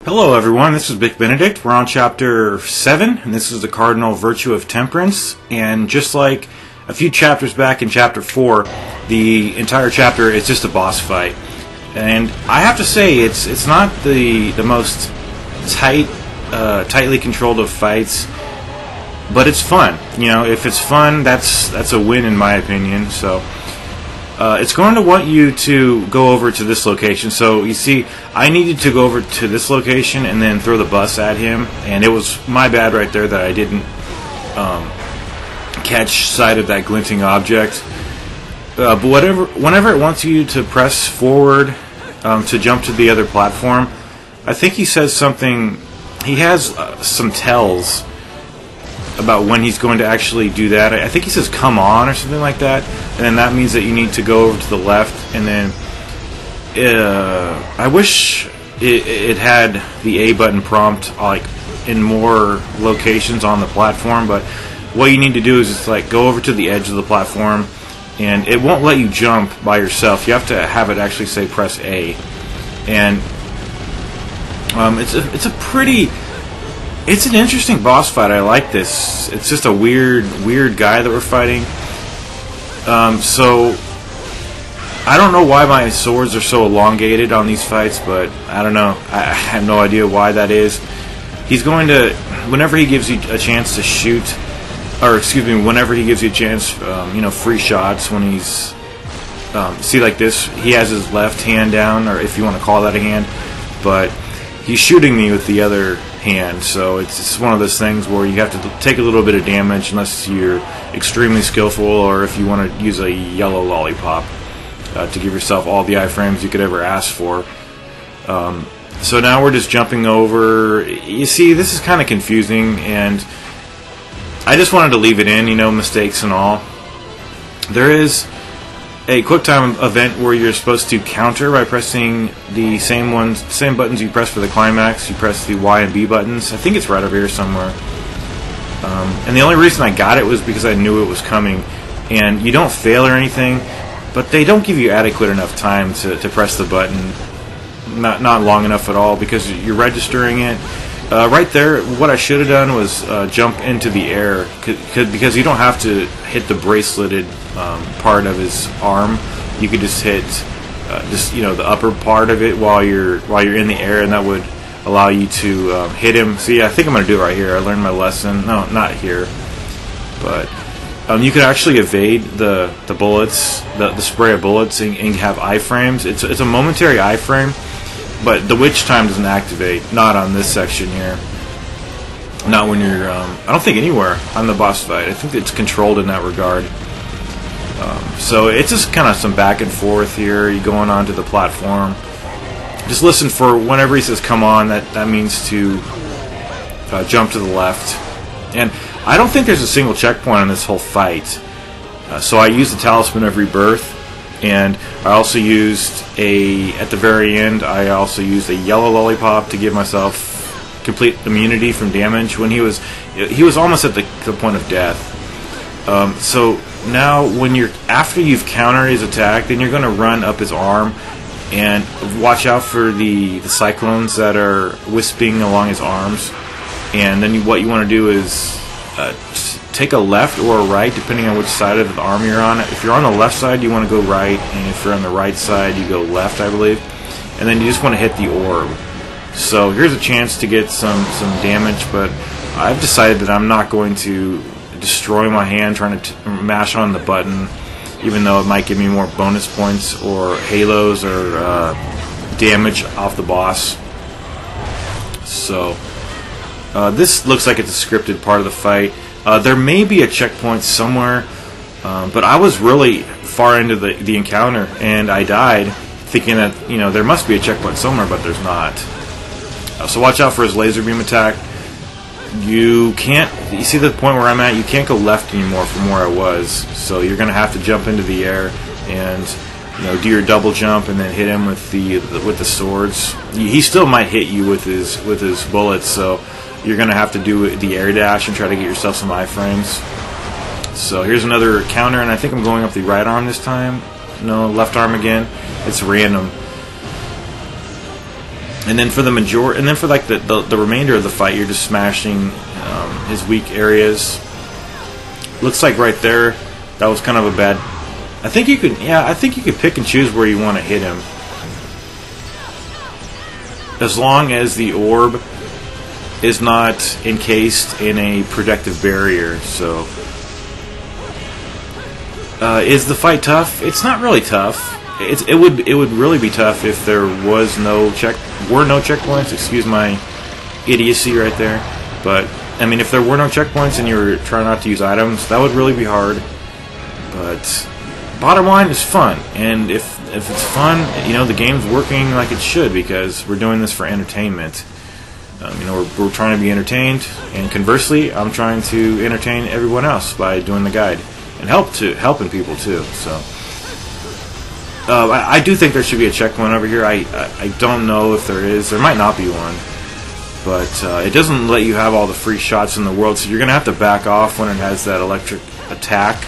Hello everyone, this is Big Benedict. We're on chapter 7, and this is the Cardinal virtue of Temperance. And just like a few chapters back in chapter 4, the entire chapter is just a boss fight. And I have to say, it's not the most tightly controlled of fights, but it's fun. You know, if it's fun, that's a win in my opinion. So it's going to want you to go over to this location. So you see, I needed to go over to this location and then throw the bus at him, and it was my bad right there that I didn't catch sight of that glinting object. But whenever it wants you to press forward to jump to the other platform, I think he says something. He has some tells about when he's going to actually do that. I think he says "come on" or something like that, and then that means that you need to go over to the left. And then I wish it had the A button prompt like in more locations on the platform, but what you need to do is just like go over to the edge of the platform, and it won't let you jump by yourself. You have to have it actually say press A, and it's an interesting boss fight. I like this. It's just a weird guy that we're fighting. So I don't know why my swords are so elongated on these fights, but I don't know. I have no idea why that is. He's going to, whenever he gives you a chance to shoot, or excuse me, whenever he gives you a chance, free shots. When he's see like this, he has his left hand down, or if you want to call that a hand, but he's shooting me with the other hand, so it's one of those things where you have to take a little bit of damage unless you're extremely skillful, or if you want to use a yellow lollipop to give yourself all the iframes you could ever ask for. So now we're just jumping over. You see, this is kind of confusing, and I just wanted to leave it in, mistakes and all. There is a QuickTime event where you're supposed to counter by pressing the same buttons you press for the climax. You press the Y and B buttons. I think it's right over here somewhere. And the only reason I got it was because I knew it was coming. And you don't fail or anything, but they don't give you adequate enough time to press the button. Not long enough at all, because you're registering it. Right there, what I should have done was jump into the air, because you don't have to hit the braceleted part of his arm. You could just hit the upper part of it while you're in the air, and that would allow you to hit him. See, I think I'm going to do it right here. I learned my lesson. No, not here, but you could actually evade the bullets, the spray of bullets, and have iframes. It's a momentary iframe, but the witch time doesn't activate. Not on this section here. Not when you're, I don't think anywhere on the boss fight. I think it's controlled in that regard. So it's just kind of some back and forth here. You going onto the platform. Just listen for whenever he says "come on." That means to jump to the left. And I don't think there's a single checkpoint on this whole fight. So I used the Talisman of Rebirth. And I also used at the very end, I also used a yellow lollipop to give myself complete immunity from damage when he was almost at the point of death. So now after you've countered his attack, then you're going to run up his arm and watch out for the cyclones that are wisping along his arms. And then what you want to do is take a left or a right, depending on which side of the arm you're on. If you're on the left side, you want to go right, and if you're on the right side, you go left, I believe. And then you just want to hit the orb. So here's a chance to get some damage, but I've decided that I'm not going to destroy my hand trying to mash on the button, even though it might give me more bonus points or halos or damage off the boss. So this looks like it's a scripted part of the fight. There may be a checkpoint somewhere, but I was really far into the encounter, and I died thinking that there must be a checkpoint somewhere, but there's not. So watch out for his laser beam attack. You see the point where I'm at? You can't go left anymore from where I was, so you're going to have to jump into the air and do your double jump and then hit him with the swords. He still might hit you with his bullets, so you're going to have to do the air dash and try to get yourself some iframes. So here's another counter, and I think I'm going up the right arm this time. No, left arm again. It's random. And then for like the remainder of the fight, you're just smashing his weak areas. Looks like right there, that was kind of a bad. I think you could pick and choose where you want to hit him, as long as the orb is not encased in a protective barrier. So, is the fight tough? It's not really tough. It would really be tough if there was no checkpoints. Excuse my idiocy right there. But I mean, if there were no checkpoints and you were trying not to use items, that would really be hard. But bottom line is fun, and if it's fun, the game's working like it should, because we're doing this for entertainment. We're trying to be entertained, and conversely, I'm trying to entertain everyone else by doing the guide and helping people too. So. I do think there should be a checkpoint over here. I don't know if there is. There might not be one. But it doesn't let you have all the free shots in the world, so you're going to have to back off when it has that electric attack.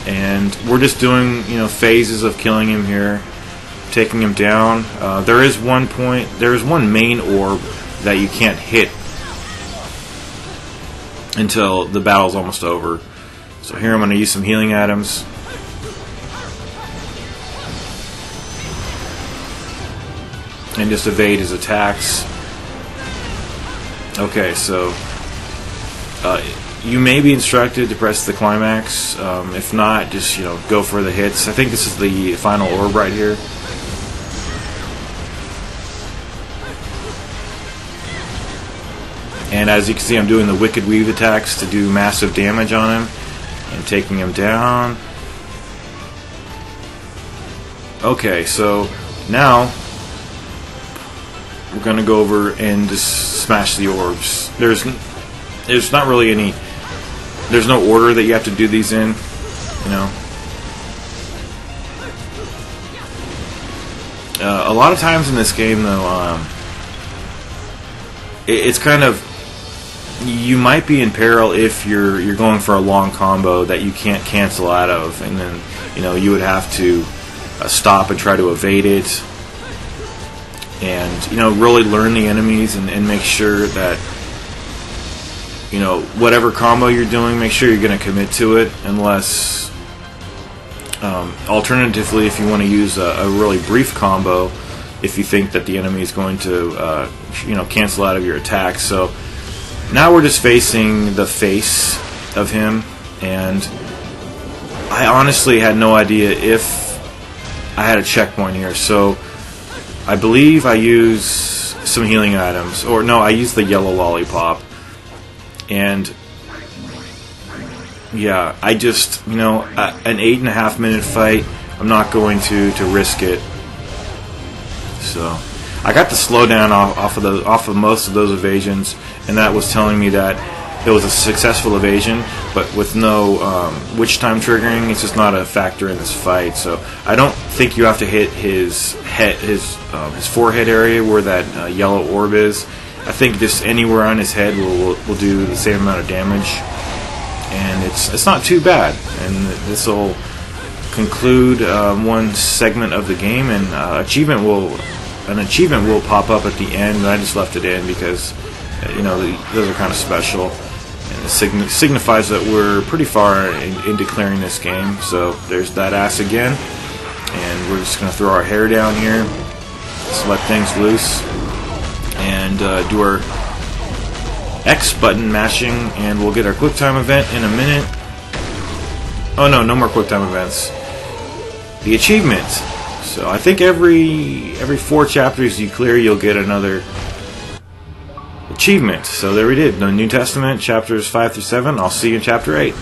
And we're just doing, phases of killing him here, taking him down. There is one main orb that you can't hit until the battle's almost over. So here I'm going to use some healing items. And just evade his attacks. Okay, so you may be instructed to press the climax. If not, just go for the hits. I think this is the final orb right here. And as you can see, I'm doing the Wicked Weave attacks to do massive damage on him and taking him down. Okay, so now we're going to go over and just smash the orbs. There's not really any. There's no order that you have to do these in. A lot of times in this game, though, it's kind of, you might be in peril if you're going for a long combo that you can't cancel out of, and then you would have to stop and try to evade it. And really learn the enemies and make sure that whatever combo you're doing, make sure you're going to commit to it. Unless, alternatively, if you want to use a really brief combo, if you think that the enemy is going to cancel out of your attack. So now we're just facing the face of him, and I honestly had no idea if I had a checkpoint here. So I believe I use some healing items. Or no, I use the yellow lollipop. And yeah, I just, an 8.5 minute fight, I'm not going to risk it. So I got the slowdown off of most of those evasions, and that was telling me that it was a successful evasion, but with no witch time triggering. It's just not a factor in this fight. So I don't think you have to hit his head, his forehead area where that yellow orb is. I think just anywhere on his head will do the same amount of damage, and it's not too bad. And this will conclude one segment of the game, and an achievement will pop up at the end. And I just left it in because those are kind of special. And it signifies that we're pretty far into clearing this game. So there's that ass again. And we're just going to throw our hair down here, just let things loose, and do our X button mashing, and we'll get our quick time event in a minute. Oh no more quick time events. The achievement. So I think every 4 chapters you clear, you'll get another achievement. So there we did. The New Testament, chapters 5 through 7. I'll see you in chapter 8.